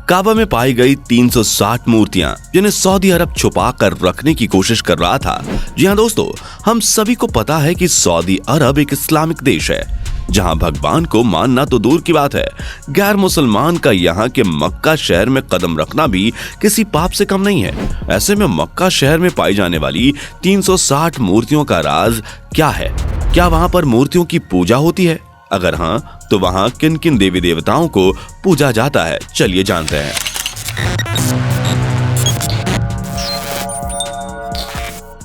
काबा में पाई गई 360 मूर्तियां जिन्हें सऊदी अरब छुपा कर रखने की कोशिश कर रहा था। जी हाँ दोस्तों, हम सभी को पता है कि सऊदी अरब एक इस्लामिक देश है जहां भगवान को मानना तो दूर की बात है, गैर मुसलमान का यहां के मक्का शहर में कदम रखना भी किसी पाप से कम नहीं है। ऐसे में मक्का शहर में पाई जाने वाली 360 मूर्तियों का राज क्या है? क्या वहां पर मूर्तियों की पूजा होती है? अगर हाँ, तो वहां किन किन देवी देवताओं को पूजा जाता है, चलिए जानते हैं।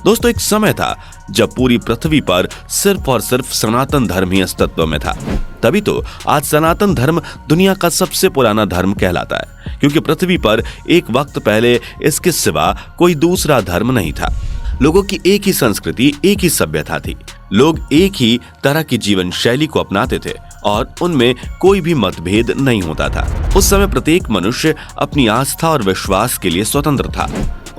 दोस्तों, एक समय था जब पूरी पृथ्वी पर सिर्फ और सिर्फ सनातन धर्म ही अस्तित्व में था। तभी तो आज सनातन धर्म दुनिया का सबसे पुराना धर्म कहलाता है, क्योंकि पृथ्वी पर एक वक्त पहले इसके सिवा कोई दूसरा धर्म नहीं था। लोगों की एक ही संस्कृति, एक ही सभ्यता थी। लोग एक ही तरह की जीवन शैली को अपनाते थे और उनमें कोई भी मतभेद नहीं होता था। उस समय प्रत्येक मनुष्य अपनी आस्था और विश्वास के लिए स्वतंत्र था।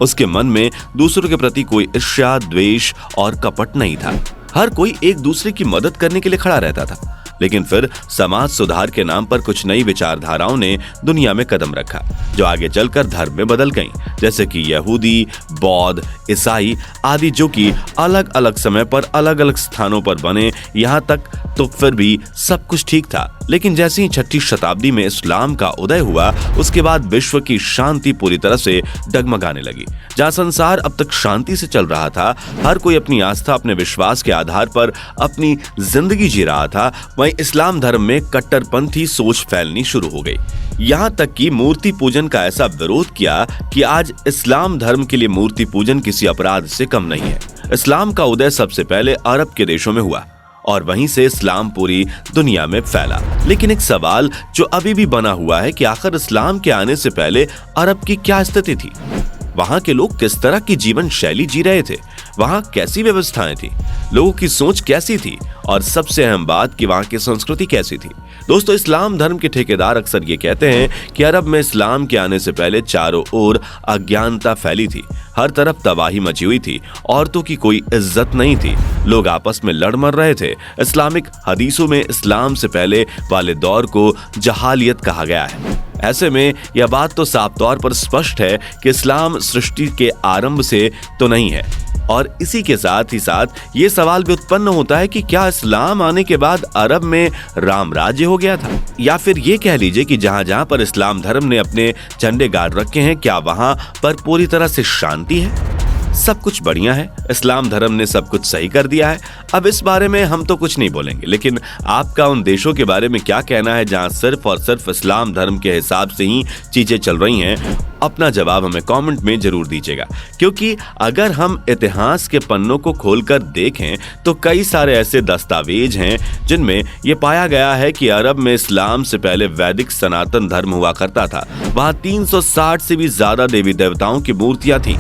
उसके मन में दूसरों के प्रति कोई ईर्ष्या, द्वेष और कपट नहीं था। हर कोई एक दूसरे की मदद करने के लिए खड़ा रहता था। लेकिन फिर समाज सुधार के नाम पर कुछ नई विचारधाराओं ने दुनिया में कदम रखा, जो आगे चलकर धर्म में बदल गईं, जैसे कि यहूदी, बौद्ध, ईसाई आदि, जो कि अलग अलग समय पर अलग अलग स्थानों पर बने। यहाँ तक तो फिर भी सब कुछ ठीक था, लेकिन जैसे ही 6वीं शताब्दी में इस्लाम का उदय हुआ, उसके बाद विश्व की शांति पूरी तरह से डगमगाने लगी। जहाँ संसार अब तक शांति से चल रहा था, हर कोई अपनी आस्था, अपने विश्वास के आधार पर अपनी जिंदगी जी रहा था, वहीं इस्लाम धर्म में कट्टरपंथी सोच फैलनी शुरू हो गई। यहाँ तक कि मूर्ति पूजन का ऐसा विरोध किया कि आज इस्लाम धर्म के लिए मूर्ति पूजन किसी अपराध से कम नहीं है। इस्लाम का उदय सबसे पहले अरब के देशों में हुआ और वहीं से इस्लाम पूरी दुनिया में फैला। लेकिन एक सवाल जो अभी भी बना हुआ है कि आखिर इस्लाम के आने से पहले अरब की क्या स्थिति थी? वहां के लोग किस तरह की जीवन शैली जी रहे थे? वहां कैसी व्यवस्थाएं थी? लोगों की सोच कैसी थी? और सबसे अहम बात कि वहां की संस्कृति कैसी थी? दोस्तों, इस्लाम धर्म के ठेकेदार अक्सर ये कहते हैं कि अरब में इस्लाम के आने से पहले चारों ओर अज्ञानता फैली थी, हर तरफ तबाही मची हुई थी, औरतों की कोई इज्जत नहीं थी, लोग आपस में लड़ मर रहे थे। इस्लामिक हदीसों में इस्लाम से पहले वाले दौर को जहालियत कहा गया है। ऐसे में यह बात तो साफ तौर पर स्पष्ट है कि इस्लाम सृष्टि के आरंभ से तो नहीं है। और इसी के साथ ही साथ ये सवाल भी उत्पन्न होता है कि क्या इस्लाम आने के बाद अरब में राम राज्य हो गया था? या फिर ये कह लीजिए कि जहां जहां पर इस्लाम धर्म ने अपने झंडे गाड़ रखे हैं, क्या वहां पर पूरी तरह से शांति है? सब कुछ बढ़िया है, इस्लाम धर्म ने सब कुछ सही कर दिया है। अब इस बारे में हम तो कुछ नहीं बोलेंगे, लेकिन आपका उन देशों के बारे में क्या कहना है जहां सिर्फ और सिर्फ इस्लाम धर्म के हिसाब से ही चीजें चल रही हैं? अपना जवाब हमें कमेंट में जरूर दीजिएगा, क्योंकि अगर हम इतिहास के पन्नों को खोलकर देखें तो कई सारे ऐसे दस्तावेज हैं जिनमें यह पाया गया है कि अरब में इस्लाम से पहले वैदिक सनातन धर्म हुआ करता था। वहां 360 से भी ज्यादा देवी देवताओं की मूर्तियां थी,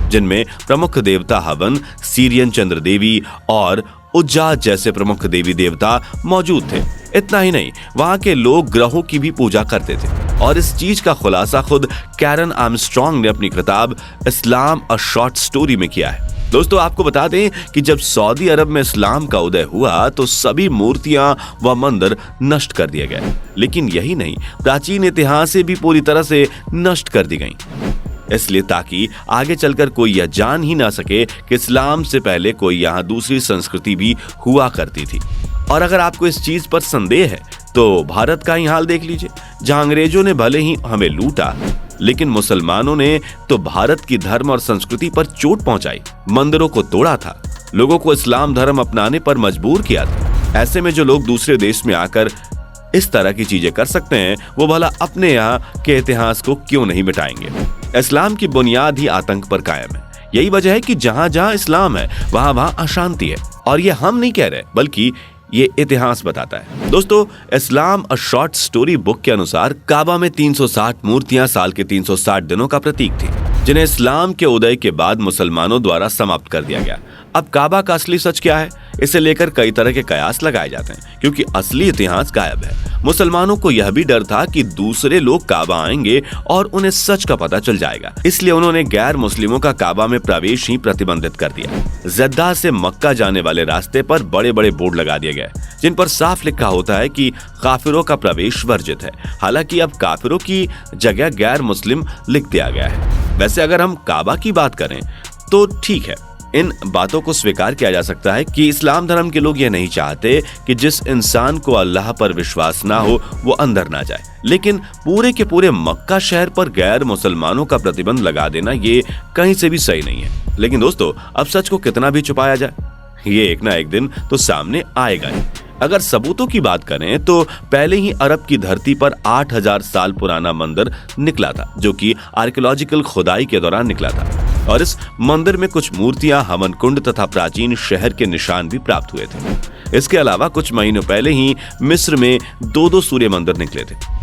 जिनमें प्रमुख देवता हवन, सीरियन चंद्र देवी और उज्जा जैसे प्रमुख देवी देवता मौजूद थे। इतना ही नहीं, वहां के लोग ग्रहों की भी पूजा करते थे और इस चीज का खुलासा खुद कैरन आर्मस्ट्रांग ने अपनी किताब इस्लाम अ शॉर्ट स्टोरी में किया है। दोस्तों, आपको बता दें कि जब सऊदी अरब में इस्लाम का उदय हुआ तो सभी मूर्तियां व मंदिर नष्ट कर दिए गए। लेकिन यही नहीं, प्राचीन इतिहास भी पूरी तरह से नष्ट कर दी गई, इसलिए ताकि आगे चलकर कोई यह जान ही ना सके कि इस्लाम से पहले कोई यहाँ दूसरी संस्कृति भी हुआ करती थी। और अगर आपको इस चीज पर संदेह है तो भारत का ही हाल देख लीजिए, जहां अंग्रेजों ने भले ही हमें लूटा, लेकिन मुसलमानों ने तो भारत की धर्म और संस्कृति पर चोट पहुंचाई, मंदिरों को तोड़ा था, लोगों को इस्लाम धर्म अपनाने पर मजबूर किया था। ऐसे में जो लोग दूसरे देश में आकर इस तरह की चीजें कर सकते हैं, वो भला अपने यहाँ के इतिहास को क्यों नहीं मिटाएंगे? इस्लाम की बुनियाद ही आतंक पर कायम है। यही वजह है कि जहां जहां इस्लाम है वहां वहां अशांति है। और ये हम नहीं कह रहे, बल्कि ये इतिहास बताता है। दोस्तों, इस्लाम अ शॉर्ट स्टोरी बुक के अनुसार काबा में 360 मूर्तियां साल के 360 दिनों का प्रतीक थी, जिन्हें इस्लाम के उदय के बाद मुसलमानों द्वारा समाप्त कर दिया गया। अब काबा का असली सच क्या है, इसे लेकर कई तरह के कयास लगाए जाते हैं क्योंकि असली इतिहास गायब है। मुसलमानों को यह भी डर था कि दूसरे लोग काबा आएंगे और उन्हें सच का पता चल जाएगा, इसलिए उन्होंने गैर मुस्लिमों का काबा में प्रवेश ही प्रतिबंधित कर दिया। जद्दा से मक्का जाने वाले रास्ते पर बड़े बड़े बोर्ड लगा दिए गए जिन पर साफ लिखा होता है कि काफिरों का प्रवेश वर्जित है। हालांकि अब काफिरों की जगह गैर मुस्लिम लिख दिया गया है। वैसे अगर हम काबा की बात करें तो ठीक है, इन बातों को स्वीकार किया जा सकता है कि इस्लाम धर्म के लोग ये नहीं चाहते कि जिस इंसान को अल्लाह पर विश्वास ना हो वो अंदर ना जाए, लेकिन पूरे के पूरे मक्का शहर पर गैर मुसलमानों का प्रतिबंध लगा देना ये कहीं से भी सही नहीं है। लेकिन दोस्तों, अब सच को कितना भी छुपाया जाए, ये एक ना एक दिन तो सामने आएगा ही। अगर सबूतों की बात करें तो पहले ही अरब की धरती पर 8000 साल पुराना मंदिर निकला था, जो कि आर्कियोलॉजिकल खुदाई के दौरान निकला था, और इस मंदिर में कुछ मूर्तियां, हवन कुंड तथा प्राचीन शहर के निशान भी प्राप्त हुए थे। इसके अलावा कुछ महीनों पहले ही मिस्र में 2 सूर्य मंदिर निकले थे।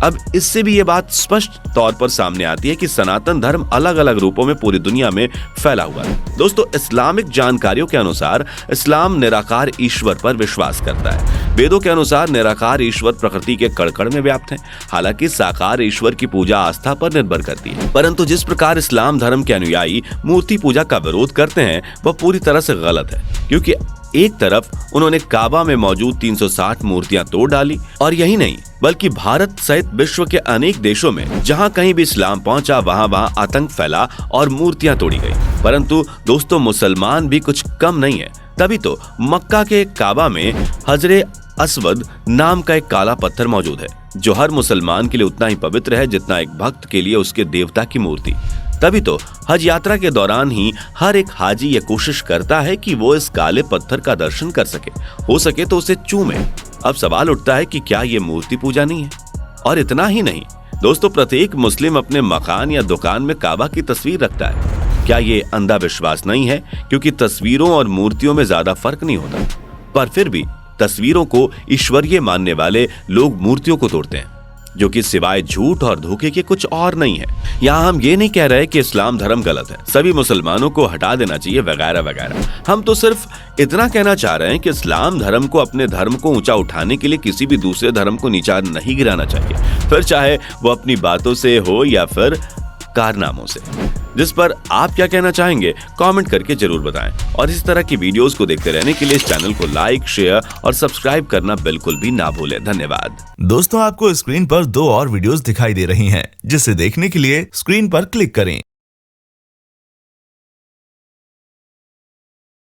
अब इससे भी ये बात स्पष्ट तौर पर सामने आती है कि सनातन धर्म अलग अलग रूपों में पूरी दुनिया में फैला हुआ है। दोस्तों, इस्लामिक जानकारियों के अनुसार इस्लाम निराकार ईश्वर पर विश्वास करता है। वेदों के अनुसार निराकार ईश्वर प्रकृति के कण-कण में व्याप्त है। हालांकि साकार ईश्वर की पूजा आस्था पर निर्भर करती है, परंतु जिस प्रकार इस्लाम धर्म के अनुयायी मूर्ति पूजा का विरोध करते हैं वह पूरी तरह से गलत है, क्योंकि एक तरफ उन्होंने काबा में मौजूद 360 मूर्तियां तोड़ डाली, और यही नहीं बल्कि भारत सहित विश्व के अनेक देशों में जहां कहीं भी इस्लाम पहुंचा वहां आतंक फैला और मूर्तियां तोड़ी गई। परंतु दोस्तों, मुसलमान भी कुछ कम नहीं है। तभी तो मक्का के काबा में हजरे अस्वद नाम का एक काला पत्थर मौजूद है, जो हर मुसलमान के लिए उतना ही पवित्र है जितना एक भक्त के लिए उसके देवता की मूर्ति। तभी तो हज यात्रा के दौरान ही हर एक हाजी ये कोशिश करता है कि वो इस काले पत्थर का दर्शन कर सके, हो सके तो उसे चूमे। अब सवाल उठता है कि क्या ये मूर्ति पूजा नहीं है? और इतना ही नहीं दोस्तों, प्रत्येक मुस्लिम अपने मकान या दुकान में काबा की तस्वीर रखता है। क्या ये अंधा विश्वास नहीं है? क्योंकि तस्वीरों और मूर्तियों में ज्यादा फर्क नहीं होता, पर फिर भी तस्वीरों को ईश्वरीय मानने वाले लोग मूर्तियों को तोड़ते हैं, जो कि सिवाय झूठ और धोखे के कुछ और नहीं है। यहाँ हम ये नहीं कह रहे कि इस्लाम धर्म गलत है, सभी मुसलमानों को हटा देना चाहिए वगैरह वगैरह। हम तो सिर्फ इतना कहना चाह रहे हैं कि इस्लाम धर्म को अपने धर्म को ऊंचा उठाने के लिए किसी भी दूसरे धर्म को नीचा नहीं गिराना चाहिए, फिर चाहे वो अपनी बातों से हो या फिर कारनामों से। जिस पर आप क्या कहना चाहेंगे कमेंट करके जरूर बताएं, और इस तरह की वीडियोस को देखते रहने के लिए इस चैनल को लाइक, शेयर और सब्सक्राइब करना बिल्कुल भी ना भूलें। धन्यवाद। दोस्तों, आपको स्क्रीन पर 2 और वीडियोस दिखाई दे रही हैं, जिसे देखने के लिए स्क्रीन पर क्लिक करें।